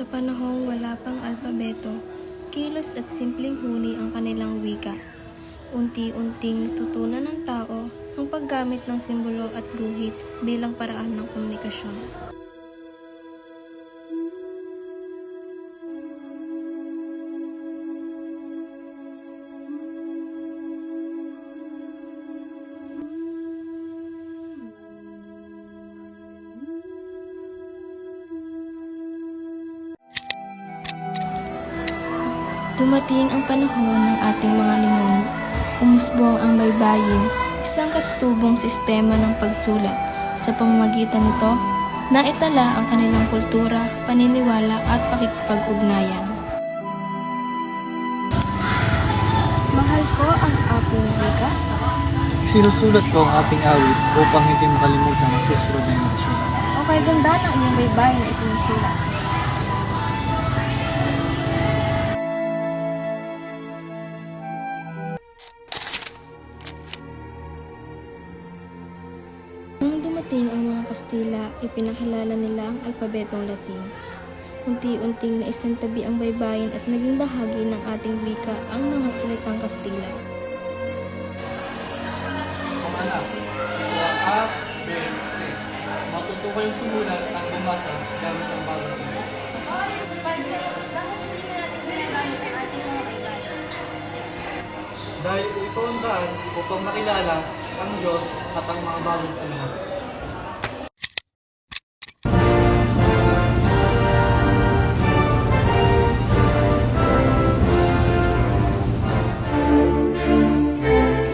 Sa panahong wala pang alpabeto, kilos at simpleng huni ang kanilang wika. Unti-unting natutunan ng tao ang paggamit ng simbolo at guhit bilang paraan ng komunikasyon. Dumating ang panahon ng ating mga ninuno. Umusbong ang baybayin, isang katutubong sistema ng pagsulat. Sa pamamagitan nito, naitala ang kanilang kultura, paniniwala at pakikipag-ugnayan. Mahal ko ang ating wika. Sinusulat ko ang ating awit upang hindi makalimutan ang susunod na henerasyon. Okay, ganda ng iyong baybayin na isinusulat. Nang dumating ang mga Kastila, ipinakilala nila ang alpabetong Latin. Unti-unting naisantabi ang baybayin at naging bahagi ng ating wika ang mga salitang Kastila. Mga anak, ito ang A, B, C. Matuto kayong sumulat at bumasa gamit ang bagong ito. Dahil ito ang daan upang makilala ang Diyos at ang mga bagong panahon.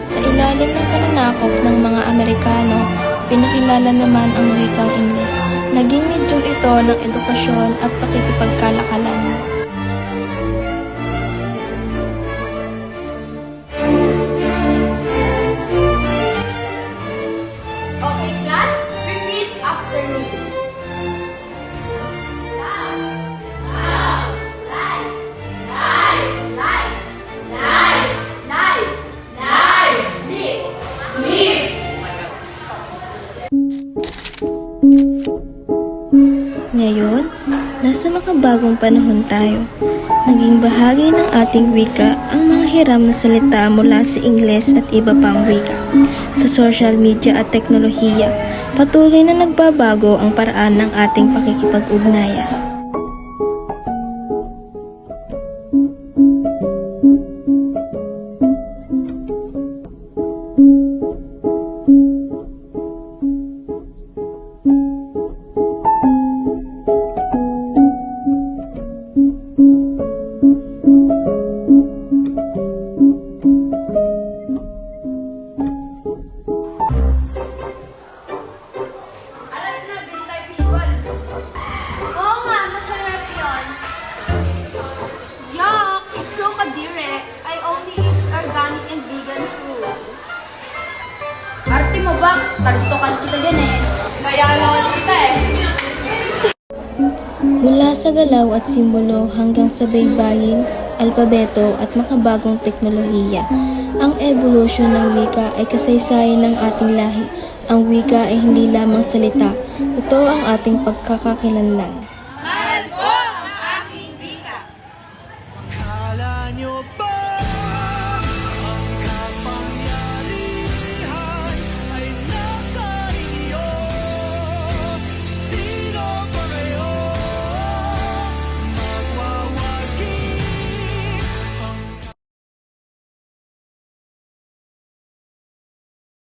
Sa ilalim ng pananakop ng mga Amerikano, pinakilala naman ang wikang Ingles. Naging medyum ito ng edukasyon at pakikipagkalakalan. Okay, class, repeat after me. Love, love, life, life, life, life, life, life, live, live. Ngayon, nasa makabagong panahon tayo. Naging bahagi ng ating wika ang mga hiram na salita mula sa Ingles at iba pang wika. Sa social media at teknolohiya, patuloy na nagbabago ang paraan ng ating pakikipag-ugnayan. Alam na, bili tayo fishball. Oo nga, masarap yun. Yuck! It's so kadire. I only eat organic and vegan food. Arte mo ba? Talutokan kita dyan eh. Kaya naman kita eh. Mula sa galaw at simbolo hanggang sa baybayin, alpabeto at makabagong teknolohiya, ang evolusyon ng wika ay kasaysayan ng ating lahi. Ang wika ay hindi lamang salita, ito ang ating pagkakakilanlan.